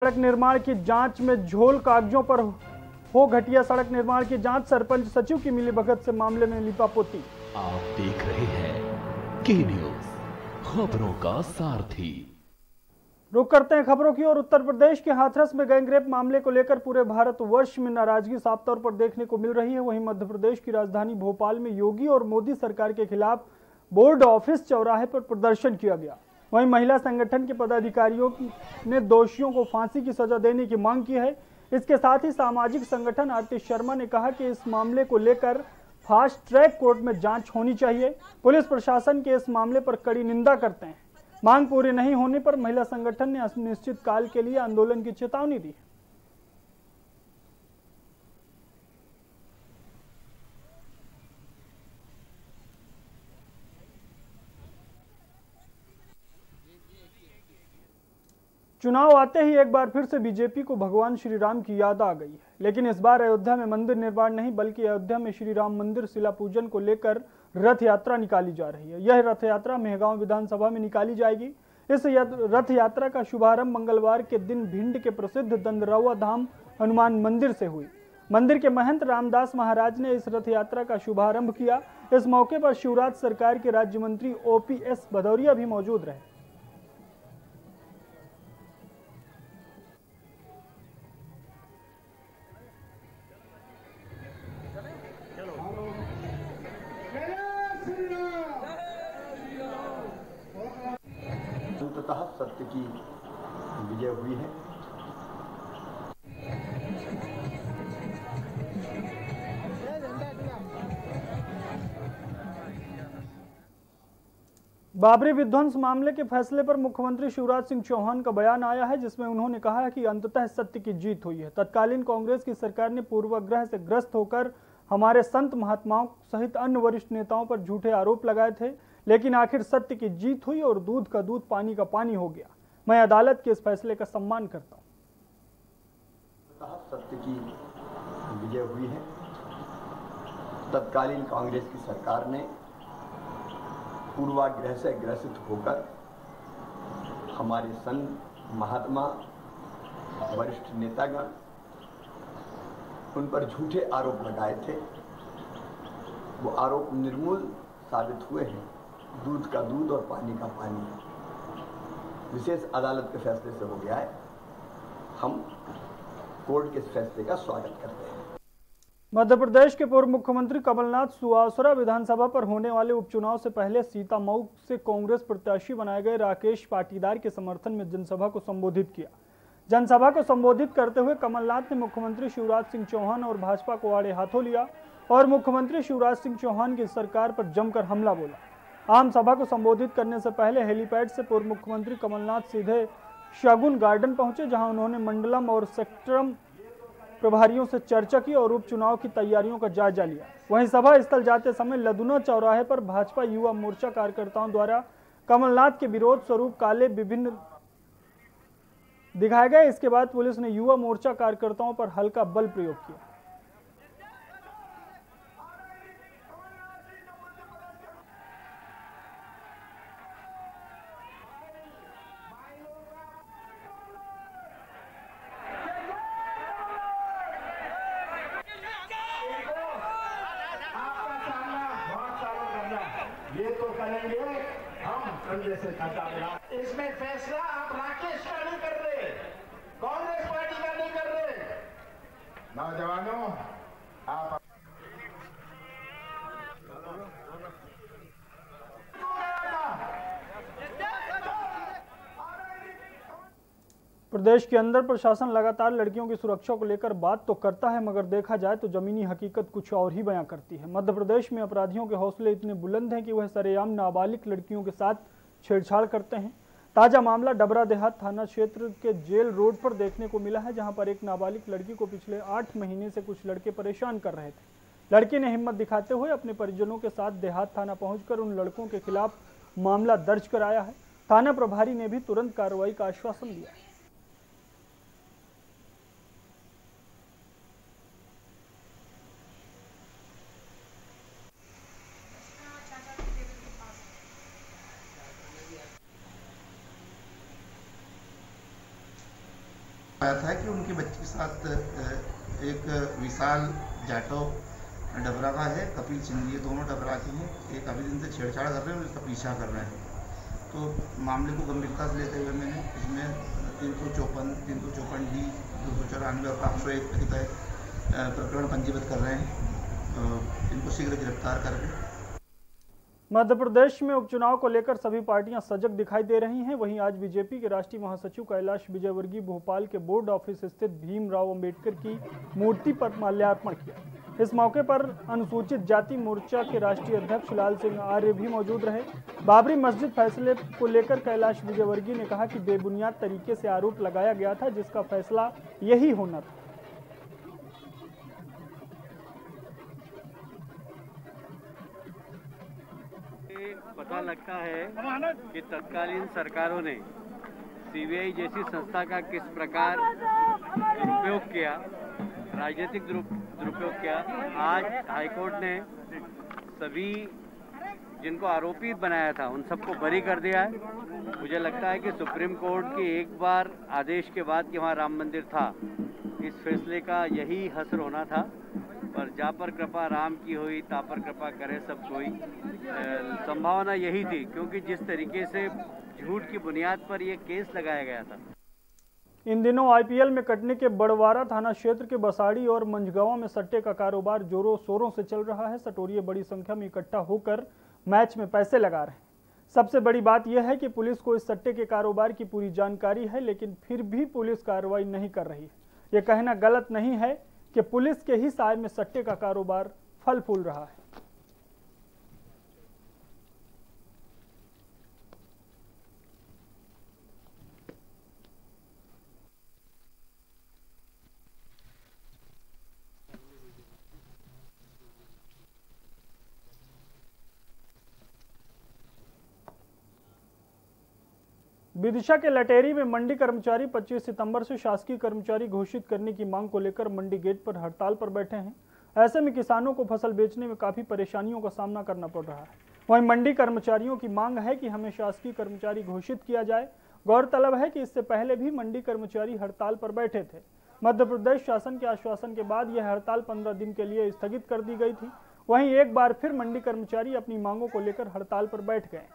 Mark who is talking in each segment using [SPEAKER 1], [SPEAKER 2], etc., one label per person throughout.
[SPEAKER 1] सड़क निर्माण की जांच में झोल कागजों पर हो घटिया सड़क निर्माण की जांच, सरपंच सचिव की मिलीभगत से मामले में लिपापोती।
[SPEAKER 2] आप देख रहे हैं के न्यूज, खबरों का सारथी।
[SPEAKER 1] रुक करते हैं खबरों की ओर। उत्तर प्रदेश के हाथरस में गैंगरेप मामले को लेकर पूरे भारतवर्ष में नाराजगी साफ तौर पर देखने को मिल रही है। वहीं मध्य प्रदेश की राजधानी भोपाल में योगी और मोदी सरकार के खिलाफ बोर्ड ऑफिस चौराहे पर प्रदर्शन किया गया। वहीं महिला संगठन के पदाधिकारियों ने दोषियों को फांसी की सजा देने की मांग की है। इसके साथ ही सामाजिक संगठन आरती शर्मा ने कहा कि इस मामले को लेकर फास्ट ट्रैक कोर्ट में जांच होनी चाहिए। पुलिस प्रशासन के इस मामले पर कड़ी निंदा करते हैं। मांग पूरी नहीं होने पर महिला संगठन ने अनिश्चित काल के लिए आंदोलन की चेतावनी दी। चुनाव आते ही एक बार फिर से बीजेपी को भगवान श्री राम की याद आ गई है, लेकिन इस बार अयोध्या में मंदिर निर्माण नहीं बल्कि अयोध्या में श्री राम मंदिर शिला पूजन को लेकर रथ यात्रा निकाली जा रही है। यह रथ यात्रा मेहगांव विधानसभा में निकाली जाएगी। इस रथ यात्रा का शुभारंभ मंगलवार के दिन भिंड के प्रसिद्ध दंदरौवा धाम हनुमान मंदिर से हुई। मंदिर के महंत रामदास महाराज ने इस रथ यात्रा का शुभारंभ किया। इस मौके पर शिवराज सरकार के राज्य मंत्री OPS भदौरिया भी मौजूद रहे।
[SPEAKER 3] अंततः सत्य की विजय हुई है।
[SPEAKER 1] बाबरी विध्वंस मामले के फैसले पर मुख्यमंत्री शिवराज सिंह चौहान का बयान आया है, जिसमें उन्होंने कहा है कि अंततः सत्य की जीत हुई है। तत्कालीन कांग्रेस की सरकार ने पूर्वाग्रह से ग्रस्त होकर हमारे संत महात्माओं सहित अन्य वरिष्ठ नेताओं पर झूठे आरोप लगाए थे, लेकिन आखिर सत्य की जीत हुई और दूध का दूध पानी का पानी हो गया। मैं अदालत के इस फैसले का सम्मान करता हूं।
[SPEAKER 3] सत्य की विजय हुई है। तत्कालीन कांग्रेस की सरकार ने पूर्वाग्रह से ग्रसित होकर हमारे संत महात्मा वरिष्ठ नेतागण उन पर झूठे आरोप लगाए थे। वो आरोप निर्मूल साबित हुए हैं। दूध का दूध और पानी का पानी विशेष अदालत के फैसले से हो गया है। हम कोर्ट के इस फैसले का स्वागत करते हैं।
[SPEAKER 1] मध्य प्रदेश के पूर्व मुख्यमंत्री कमलनाथ सुवासरा विधानसभा पर होने वाले उपचुनाव से पहले सीतामऊ से कांग्रेस प्रत्याशी बनाए गए राकेश पाटीदार के समर्थन में जनसभा को संबोधित किया। जनसभा को संबोधित करते हुए कमलनाथ ने मुख्यमंत्री शिवराज सिंह चौहान और भाजपा को आड़े हाथों लिया और मुख्यमंत्री शिवराज सिंह चौहान की सरकार पर जमकर हमला बोला। आम सभा को संबोधित करने से पहले हेलीपैड से पूर्व मुख्यमंत्री कमलनाथ सीधे शगुन गार्डन पहुंचे, जहां उन्होंने मंडलम और सेक्टरम प्रभारियों से चर्चा की और उपचुनाव की तैयारियों का जायजा लिया। वहीं सभा स्थल जाते समय लदुना चौराहे पर भाजपा युवा मोर्चा कार्यकर्ताओं द्वारा कमलनाथ के विरोध स्वरूप काले विभिन्न दिखाए गए। इसके बाद पुलिस ने युवा मोर्चा कार्यकर्ताओं पर हल्का बल प्रयोग किया।
[SPEAKER 4] ये तो करेंगे हम कंधे से इसमें फैसला आप राकेश का नहीं कर रहे, कांग्रेस पार्टी का नहीं कर रहे। नौजवानों, आप
[SPEAKER 1] प्रदेश के अंदर प्रशासन लगातार लड़कियों की सुरक्षा को लेकर बात तो करता है, मगर देखा जाए तो जमीनी हकीकत कुछ और ही बयां करती है। मध्य प्रदेश में अपराधियों के हौसले इतने बुलंद हैं कि वह सरेआम नाबालिग लड़कियों के साथ छेड़छाड़ करते हैं। ताजा मामला डबरा देहात थाना क्षेत्र के जेल रोड पर देखने को मिला है, जहां पर एक नाबालिग लड़की को पिछले 8 महीने से कुछ लड़के परेशान कर रहे थे। लड़की ने हिम्मत दिखाते हुए अपने परिजनों के साथ देहात थाना पहुंचकर उन लड़कों के खिलाफ मामला दर्ज कराया है। थाना प्रभारी ने भी तुरंत कार्रवाई का आश्वासन दिया है।
[SPEAKER 5] आया था कि उनकी बच्ची के साथ एक विशाल जाटो डबरा का है, कपिल सिंह, ये दोनों डबरा के हैं। एक काफ़ी दिन से छेड़छाड़ कर रहे हैं और इसका पीछा कर रहे हैं। तो मामले को गंभीरता से लेते हुए मैंने इसमें 354, 354D, 294 और 501 के तहत प्रकरण पंजीबद्ध कर रहे हैं। इनको शीघ्र गिरफ्तार करके।
[SPEAKER 1] मध्य प्रदेश में उपचुनाव को लेकर सभी पार्टियां सजग दिखाई दे रही हैं। वहीं आज बीजेपी के राष्ट्रीय महासचिव कैलाश विजयवर्गीय भोपाल के बोर्ड ऑफिस स्थित भीमराव अंबेडकर की मूर्ति पर माल्यार्पण किया। इस मौके पर अनुसूचित जाति मोर्चा के राष्ट्रीय अध्यक्ष लाल सिंह आर्य भी मौजूद रहे। बाबरी मस्जिद फैसले को लेकर कैलाश विजयवर्गीय ने कहा कि बेबुनियाद तरीके से आरोप लगाया गया था, जिसका फैसला यही होना था।
[SPEAKER 6] पता लगता है कि तत्कालीन सरकारों ने सीबीआई जैसी संस्था का किस प्रकार दुरुपयोग किया, राजनीतिक दुरुपयोग किया। आज हाईकोर्ट ने सभी जिनको आरोपित बनाया था उन सबको बरी कर दिया है। मुझे लगता है कि सुप्रीम कोर्ट के एक बार आदेश के बाद कि वहाँ राम मंदिर था, इस फैसले का यही हसर होना था। पर जा पर कृपा राम की हुई, ता पर कृपा करे सब कोई। संभावना यही थी, क्योंकि जिस तरीके से झूठ की बुनियाद पर यह केस लगाया गया था।
[SPEAKER 1] इन दिनों आईपीएल में कटनी के बड़वारा थाना क्षेत्र के बसाड़ी और मंझगांव में सट्टे का कारोबार जोरों शोरों से चल रहा है। सटोरिये बड़ी संख्या में इकट्ठा होकर मैच में पैसे लगा रहे हैं। सबसे बड़ी बात यह है कि पुलिस को इस सट्टे के कारोबार की पूरी जानकारी है, लेकिन फिर भी पुलिस कार्रवाई नहीं कर रही है। यह कहना गलत नहीं है कि पुलिस के ही साय में सट्टे का कारोबार फल फूल रहा है। विदिशा के लटेरी में मंडी कर्मचारी 25 सितंबर से शासकीय कर्मचारी घोषित करने की मांग को लेकर मंडी गेट पर हड़ताल पर बैठे हैं। ऐसे में किसानों को फसल बेचने में काफी परेशानियों का सामना करना पड़ रहा है। वहीं मंडी कर्मचारियों की मांग है कि हमें शासकीय कर्मचारी घोषित किया जाए। गौरतलब है कि इससे पहले भी मंडी कर्मचारी हड़ताल पर बैठे थे। मध्य प्रदेश शासन के आश्वासन के बाद यह हड़ताल 15 दिन के लिए स्थगित कर दी गई थी। वहीं एक बार फिर मंडी कर्मचारी अपनी मांगों को लेकर हड़ताल पर बैठ गए।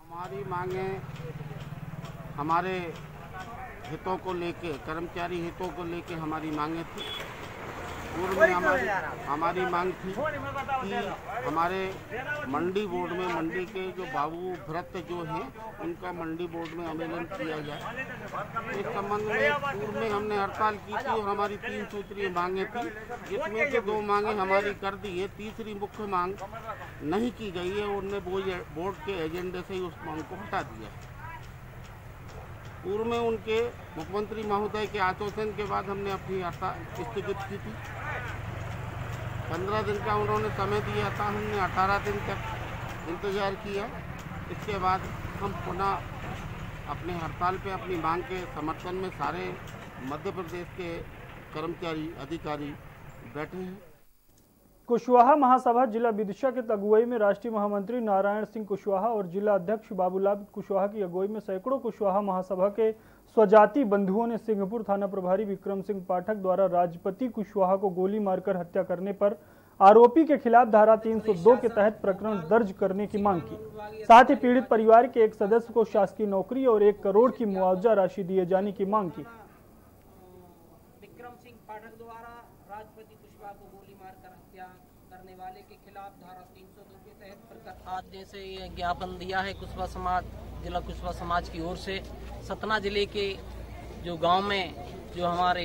[SPEAKER 7] हमारी मांगें हमारे हितों को लेके, कर्मचारी हितों को लेके हमारी मांगें थी। पूर्व में हमारी मांग थी कि हमारे मंडी बोर्ड में मंडी के जो बाबू भ्रत जो हैं उनका मंडी बोर्ड में आवेदन किया जाए। इस संबंध में पूर्व में हमने हड़ताल की थी और हमारी 3 सूत्रीय मांगें थी, जिसमें से 2 मांगें हमारी कर दी है। तीसरी मुख्य मांग नहीं की गई है, उनने बोर्ड के एजेंडे से ही उस मांग को हटा दिया है। पूर्व में उनके मुख्यमंत्री महोदय के आश्वासन के बाद हमने अपनी हड़ताल स्थगित की थी। 15 दिन का उन्होंने समय दिया था, हमने 18 दिन तक इंतजार किया। इसके बाद हम पुनः अपने हड़ताल पे अपनी मांग के समर्थन में सारे मध्य प्रदेश के कर्मचारी अधिकारी बैठे हैं।
[SPEAKER 1] कुशवाहा महासभा जिला विदिशा के अगुवाई में राष्ट्रीय महामंत्री नारायण सिंह कुशवाहा और जिला अध्यक्ष बाबूलाल कुशवाहा की अगुवाई में सैकड़ों कुशवाहा महासभा के स्वजाति बंधुओं ने सिंहपुर थाना प्रभारी विक्रम सिंह पाठक द्वारा राजपति कुशवाहा को गोली मारकर हत्या करने पर आरोपी के खिलाफ धारा 302 के तहत प्रकरण दर्ज करने की मांग की। साथ ही पीड़ित परिवार के एक सदस्य को शासकीय नौकरी और 1 करोड़ की मुआवजा राशि दिए जाने की मांग की।
[SPEAKER 8] विक्रम सिंह पाठक द्वारा राजपति कुशवाहा को गोली मारकर हत्या करने वाले के खिलाफ धारा 302 के तहत प्रकरण आज जैसे ये ज्ञापन दिया है कुशवाहा समाज, जिला कुशवाहा समाज की ओर से सतना जिले के जो गांव में जो हमारे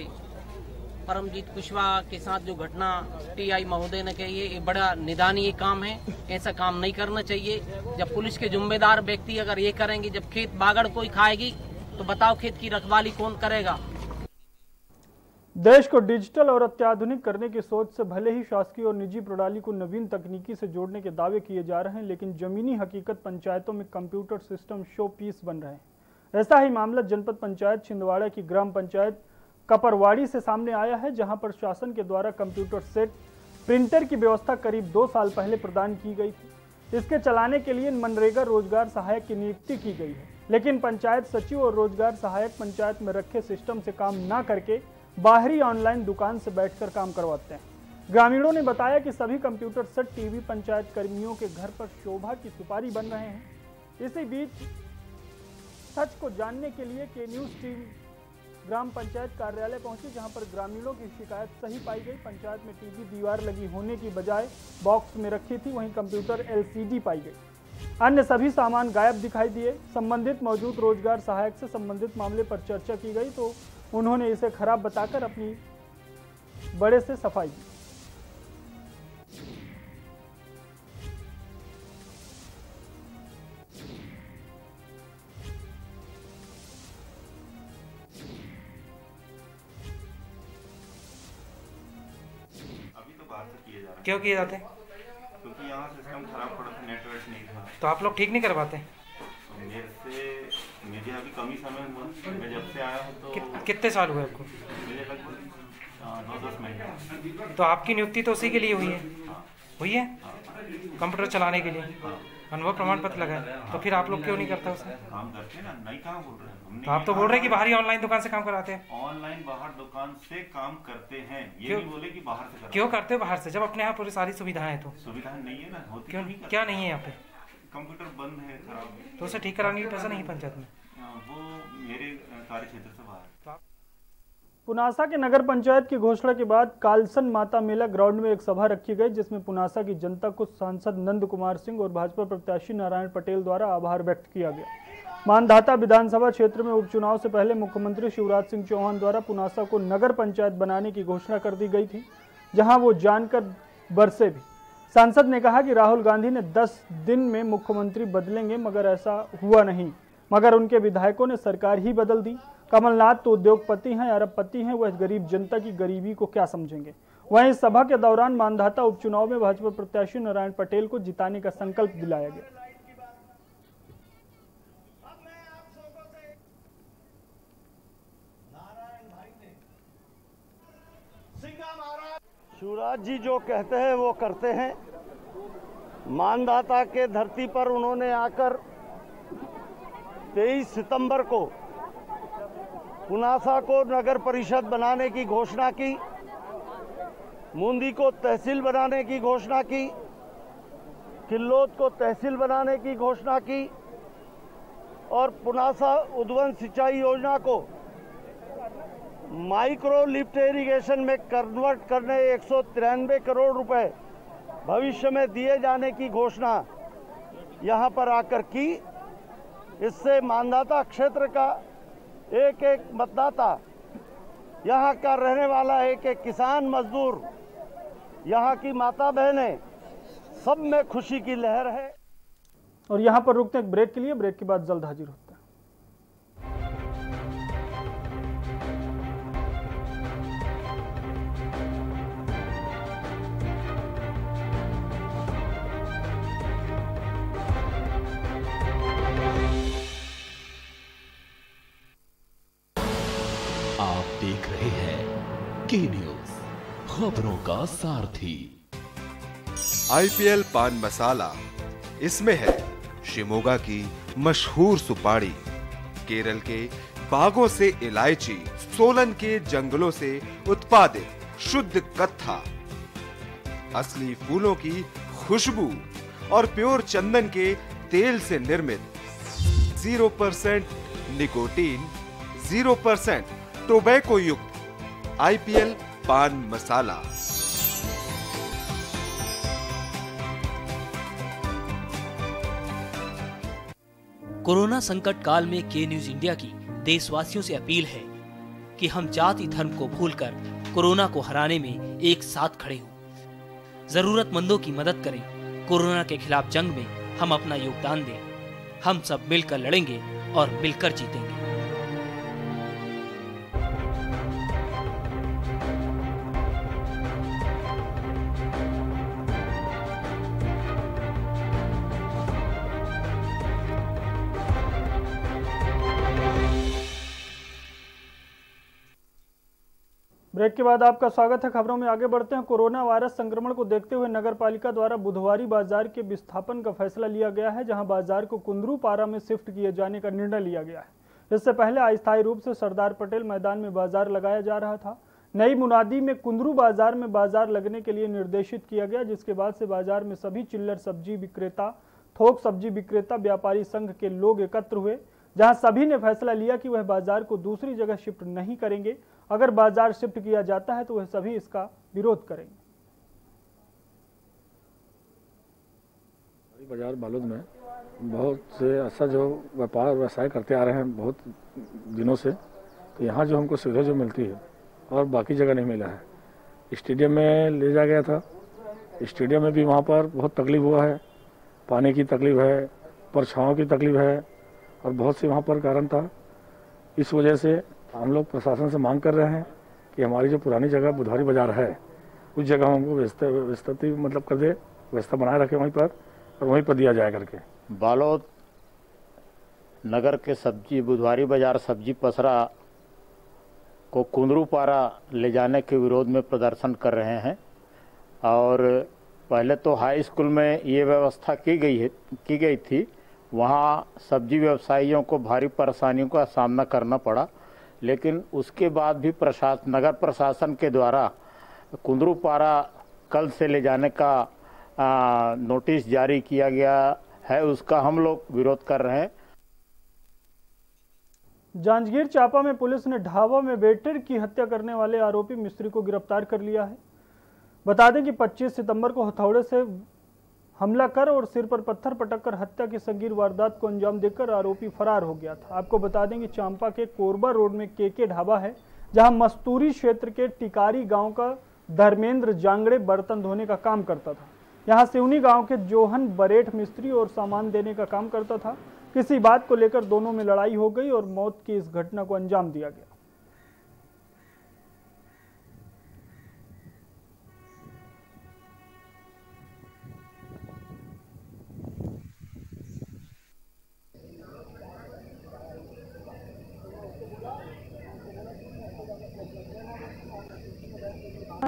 [SPEAKER 8] परमजीत कुशवाहा के साथ जो घटना टीआई महोदय ने कही है, ये बड़ा निंदनीय काम है। ऐसा काम नहीं करना चाहिए। जब पुलिस के जिम्मेदार व्यक्ति अगर ये करेंगे, जब खेत बागड़ कोई खाएगी तो बताओ खेत की रखवाली कौन करेगा।
[SPEAKER 1] देश को डिजिटल और अत्याधुनिक करने की सोच से भले ही शासकीय और निजी प्रणाली को नवीन तकनीकी से जोड़ने के दावे किए जा रहे हैं, लेकिन जमीनी हकीकत पंचायतों में कंप्यूटर सिस्टम शो पीस बन रहे हैं। ऐसा ही मामला जनपद पंचायत छिंदवाड़ा की ग्राम पंचायत कपरवाड़ी से सामने आया है, जहां पर शासन के द्वारा कंप्यूटर सेट प्रिंटर की व्यवस्था करीब 2 साल पहले प्रदान की गई थी। इसके चलाने के लिए मनरेगा रोजगार सहायक की नियुक्ति की गई है, लेकिन पंचायत सचिव और रोजगार सहायक पंचायत में रखे सिस्टम से काम न करके बाहरी ऑनलाइन दुकान से बैठकर काम करवाते हैं। ग्रामीणों ने बताया कि सभी कंप्यूटर सेट टीवी पंचायत कर्मियों के घर पर शोभा की सुपारी बन रहे हैं। इसी बीच सच को जानने के लिए के न्यूज टीम ग्राम पंचायत कार्यालय पहुंची, जहां पर ग्रामीणों की शिकायत सही पाई गई। पंचायत में टीवी दीवार लगी होने की बजाय बॉक्स में रखी थी, वहीं कंप्यूटर LCD पाई गई। अन्य सभी सामान गायब दिखाई दिए। संबंधित मौजूद रोजगार सहायक से संबंधित मामले पर चर्चा की गई तो उन्होंने इसे खराब बताकर अपनी बड़े से सफाई दी।
[SPEAKER 9] क्यों किए जाते हैं?
[SPEAKER 10] क्योंकि यहाँ सिस्टम खराब पड़ा था, नेटवर्क नहीं था।
[SPEAKER 9] तो आप लोग ठीक नहीं करवाते?
[SPEAKER 10] मेरे अभी कम ही समय हुआ, मैं जब से आया हूँ तो
[SPEAKER 9] कितने साल हुए आपको?
[SPEAKER 10] मुझे लगभग 9-10 महीने।
[SPEAKER 9] तो आपकी नियुक्ति तो उसी के लिए हुई है? हुई है कंप्यूटर चलाने के लिए? अनुभव प्रमाण पत्र लगा है, तो फिर आप लोग क्यों नहीं करते उसमें?
[SPEAKER 10] काम करते हैं ना, नहीं कहाँ बोल रहे हैं।
[SPEAKER 9] तो आप तो बोल रहे हैं कि बाहरी ऑनलाइन दुकान से काम कराते हैं।
[SPEAKER 10] ऑनलाइन बाहर दुकान से काम करते हैं, ये नहीं बोले कि बाहर से।
[SPEAKER 9] क्यों करते हो बाहर से, जब अपने यहाँ पूरी सारी सुविधाएं हैं? तो
[SPEAKER 10] सुविधाएं नहीं है ना, होती
[SPEAKER 9] क्यों क्या नहीं है यहाँ पे?
[SPEAKER 10] कंप्यूटर बंद है, खराब है।
[SPEAKER 9] तो उसे ठीक कराने के पैसा नहीं पंचायत में?
[SPEAKER 10] वो मेरे कार्य क्षेत्र से बाहर।
[SPEAKER 1] पुनासा के नगर पंचायत की घोषणा के बाद कालसन माता मेला ग्राउंड में एक सभा रखी गई, जिसमें पुनासा की जनता को सांसद नंद कुमार सिंह और भाजपा प्रत्याशी नारायण पटेल द्वारा आभार व्यक्त किया गया। मानधाता विधानसभा क्षेत्र में उपचुनाव से पहले मुख्यमंत्री शिवराज सिंह चौहान द्वारा पुनासा को नगर पंचायत बनाने की घोषणा कर दी गई थी, जहां वो जानकर बरसे भी। सांसद ने कहा कि राहुल गांधी ने 10 दिन में मुख्यमंत्री बदलेंगे, मगर ऐसा हुआ नहीं, मगर उनके विधायकों ने सरकार ही बदल दी। कमलनाथ तो उद्योगपति हैं, अरबपति हैं, वह गरीब जनता की गरीबी को क्या समझेंगे। वहीं इस सभा के दौरान मानधाता उपचुनाव में भाजपा प्रत्याशी नारायण पटेल को जिताने का संकल्प दिलाया गया।
[SPEAKER 11] शिवराज जी जो कहते हैं वो करते हैं। मानधाता के धरती पर उन्होंने आकर 23 सितंबर को पुनासा को नगर परिषद बनाने की घोषणा की, मुंदी को तहसील बनाने की घोषणा की, किल्लोद को तहसील बनाने की घोषणा की और पुनासा उद्वन सिंचाई योजना को माइक्रो लिफ्ट इरिगेशन में कन्वर्ट करने 193 करोड़ रुपए भविष्य में दिए जाने की घोषणा यहां पर आकर की। इससे मानधाता क्षेत्र का एक एक मतदाता, यहाँ का रहने वाला एक एक किसान मजदूर, यहाँ की माता बहनें, सब में खुशी की लहर है।
[SPEAKER 1] और यहाँ पर रुकते हैं ब्रेक के लिए, ब्रेक के बाद जल्द हाजिर होते हैं।
[SPEAKER 2] आप देख रहे हैं के न्यूज, खबरों का सारथी।
[SPEAKER 12] IPL पान मसाला, इसमें है शिमोगा की मशहूर सुपारी, केरल के बागों से इलायची, सोलन के जंगलों से उत्पादित शुद्ध कत्था, असली फूलों की खुशबू और प्योर चंदन के तेल से निर्मित 0% निकोटीन, 0% टोबैको युक्त IPL पान मसाला।
[SPEAKER 13] कोरोना संकट काल में के न्यूज इंडिया की देशवासियों से अपील है कि हम जाति धर्म को भूलकर कोरोना को हराने में एक साथ खड़े हों। जरूरतमंदों की मदद करें। कोरोना के खिलाफ जंग में हम अपना योगदान दें। हम सब मिलकर लड़ेंगे और मिलकर जीतेंगे।
[SPEAKER 1] ब्रेक के बाद आपका स्वागत है। खबरों में आगे बढ़ते हैं। कोरोना वायरस संक्रमण को देखते हुए नगर पालिका द्वारा बुधवारी बाजार के विस्थापन का फैसला लिया गया है, जहां बाजार को कुंदरूपारा में शिफ्ट किए जाने का निर्णय लिया गया है। इससे पहले अस्थायी रूप से सरदार पटेल मैदान में बाजार लगाया जा रहा था। नई मुनादी में कुंदरू बाजार में बाजार लगने के लिए निर्देशित किया गया, जिसके बाद से बाजार में सभी चिल्लर सब्जी विक्रेता, थोक सब्जी विक्रेता, व्यापारी संघ के लोग एकत्र हुए, जहां सभी ने फैसला लिया कि वह बाजार को दूसरी जगह शिफ्ट नहीं करेंगे। अगर बाजार शिफ्ट किया जाता है तो वह सभी इसका विरोध करेंगे।
[SPEAKER 14] बाजार बालोद में बहुत से ऐसा जो व्यापार व्यवसाय करते आ रहे हैं बहुत दिनों से, तो यहाँ जो हमको सुविधा जो मिलती है और बाकी जगह नहीं मिला है। स्टेडियम में ले जाया गया था, स्टेडियम में भी वहाँ पर बहुत तकलीफ हुआ है, पानी की तकलीफ है, परछाओं की तकलीफ है और बहुत से वहाँ पर कारण था। इस वजह से हम लोग प्रशासन से मांग कर रहे हैं कि हमारी जो पुरानी जगह बुधवारी बाजार है उस जगह हमको व्यवस्था मतलब कर दे, व्यवस्था बनाए रखे वहीं पर और वहीं पर दिया जाए करके।
[SPEAKER 15] बालोद नगर के सब्जी बुधवारी बाजार सब्जी पसरा को कुंदरूपारा ले जाने के विरोध में प्रदर्शन कर रहे हैं। और पहले तो हाई स्कूल में ये व्यवस्था की गई थी, वहाँ सब्जी व्यवसायियों को भारी परेशानियों का सामना करना पड़ा, लेकिन उसके बाद भी नगर प्रशासन के द्वारा कुंदरूपारा कल से ले जाने का नोटिस जारी किया गया है, उसका हम लोग विरोध कर रहे हैं।
[SPEAKER 1] जांजगीर चांपा में पुलिस ने ढाबा में वेटर की हत्या करने वाले आरोपी मिस्त्री को गिरफ्तार कर लिया है। बता दें कि 25 सितंबर को हथौड़े से हमला कर और सिर पर पत्थर पटक कर हत्या की संगीन वारदात को अंजाम देकर आरोपी फरार हो गया था। आपको बता दें कि चांपा के कोरबा रोड में केके ढाबा है, जहां मस्तूरी क्षेत्र के टिकारी गांव का धर्मेंद्र जांगड़े बर्तन धोने का काम करता था। यहां सिवनी गांव के जोहन बरेठ मिस्त्री और सामान देने का काम करता था। किसी बात को लेकर दोनों में लड़ाई हो गई और मौत की इस घटना को अंजाम दिया गया।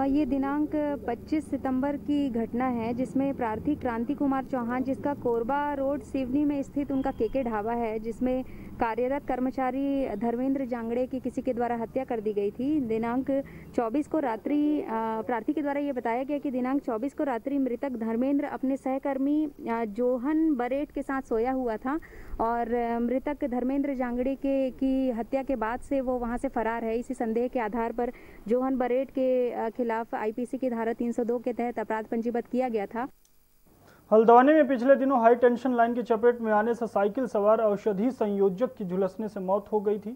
[SPEAKER 16] ये दिनांक 25 सितंबर की घटना है, जिसमें प्रार्थी क्रांति कुमार चौहान, जिसका कोरबा रोड सिवनी में स्थित उनका केके ढाबा है, जिसमें कार्यरत कर्मचारी धर्मेंद्र जांगड़े की किसी के द्वारा हत्या कर दी गई थी। दिनांक 24 को रात्रि प्रार्थी के द्वारा ये बताया गया कि दिनांक 24 को रात्रि मृतक धर्मेंद्र अपने सहकर्मी जोहन बरेठ के साथ सोया हुआ था और मृतक धर्मेंद्र जांगड़े की हत्या के बाद से वो वहाँ से फरार है। इसी संदेह के आधार पर जोहन बरेठ के खिलाफ आईपीसी की धारा 302 के तहत अपराध पंजीबद्ध किया गया था।
[SPEAKER 1] हल्द्वानी में पिछले दिनों हाई टेंशन लाइन की चपेट में आने से साइकिल सवार औषधि संयोजक की झुलसने से मौत हो गई थी।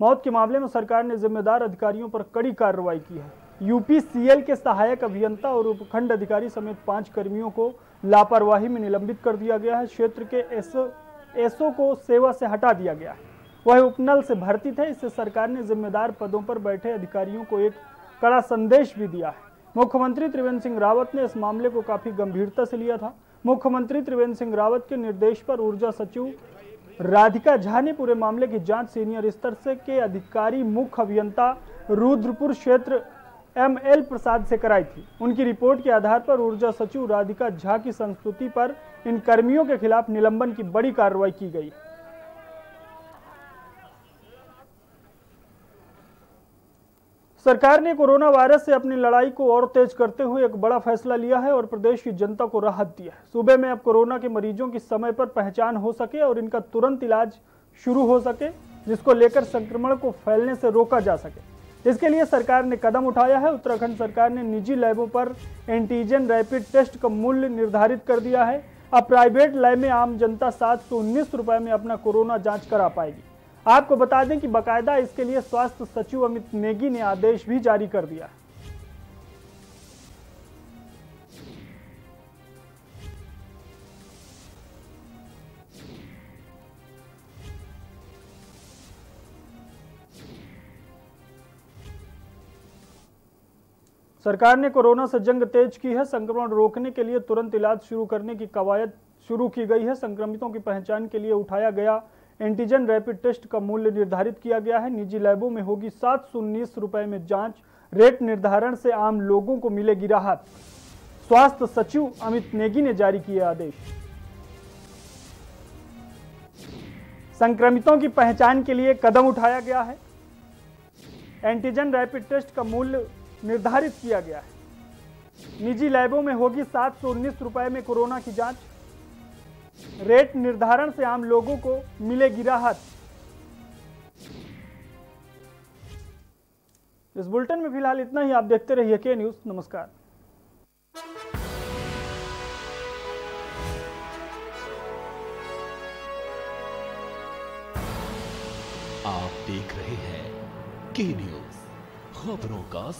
[SPEAKER 1] मौत के मामले में सरकार ने जिम्मेदार अधिकारियों पर कड़ी कार्रवाई की है। यूपीसीएल के सहायक अभियंता और उपखंड अधिकारी समेत 5 कर्मियों को लापरवाही में निलंबित कर दिया गया है। क्षेत्र के एसओ को सेवा से हटा दिया गया है। वह उपनल से भर्ती थे। इससे सरकार ने जिम्मेदार पदों पर बैठे अधिकारियों को एक कड़ा संदेश भी दिया है। मुख्यमंत्री त्रिवेंद्र सिंह रावत ने इस मामले को काफी गंभीरता से लिया था। मुख्यमंत्री त्रिवेंद्र सिंह रावत के निर्देश पर ऊर्जा सचिव राधिका झा ने पूरे मामले की जांच सीनियर स्तर से के अधिकारी मुख्य अभियंता रुद्रपुर क्षेत्र ML प्रसाद से कराई थी। उनकी रिपोर्ट के आधार पर ऊर्जा सचिव राधिका झा की संस्तुति पर इन कर्मियों के खिलाफ निलंबन की बड़ी कार्रवाई की गई। सरकार ने कोरोना वायरस से अपनी लड़ाई को और तेज करते हुए एक बड़ा फैसला लिया है और प्रदेश की जनता को राहत दिया है। सूबे में अब कोरोना के मरीजों की समय पर पहचान हो सके और इनका तुरंत इलाज शुरू हो सके, जिसको लेकर संक्रमण को फैलने से रोका जा सके। इसके लिए सरकार ने कदम उठाया है। उत्तराखंड सरकार ने निजी लैबों पर एंटीजन रैपिड टेस्ट का मूल्य निर्धारित कर दिया है। अब प्राइवेट लैब में आम जनता 719 रुपए में अपना कोरोना जाँच करा पाएगी। आपको बता दें कि बाकायदा इसके लिए स्वास्थ्य सचिव अमित नेगी ने आदेश भी जारी कर दिया है। सरकार ने कोरोना से जंग तेज की है। संक्रमण रोकने के लिए तुरंत इलाज शुरू करने की कवायद शुरू की गई है। संक्रमितों की पहचान के लिए उठाया गया एंटीजन रैपिड टेस्ट का मूल्य निर्धारित किया गया है। निजी लैबों में होगी 719 रुपए में जांच। रेट निर्धारण से आम लोगों को मिलेगी राहत। स्वास्थ्य सचिव अमित नेगी ने जारी किए आदेश। संक्रमितों की पहचान के लिए कदम उठाया गया है। एंटीजन रैपिड टेस्ट का मूल्य निर्धारित किया गया है। निजी लैबों में होगी 719 रुपए में कोरोना की जांच। रेट निर्धारण से आम लोगों को मिलेगी राहत। इस बुलेटिन में फिलहाल इतना ही। आप देखते रहिए के न्यूज। नमस्कार।
[SPEAKER 2] आप देख रहे हैं के न्यूज, खबरों का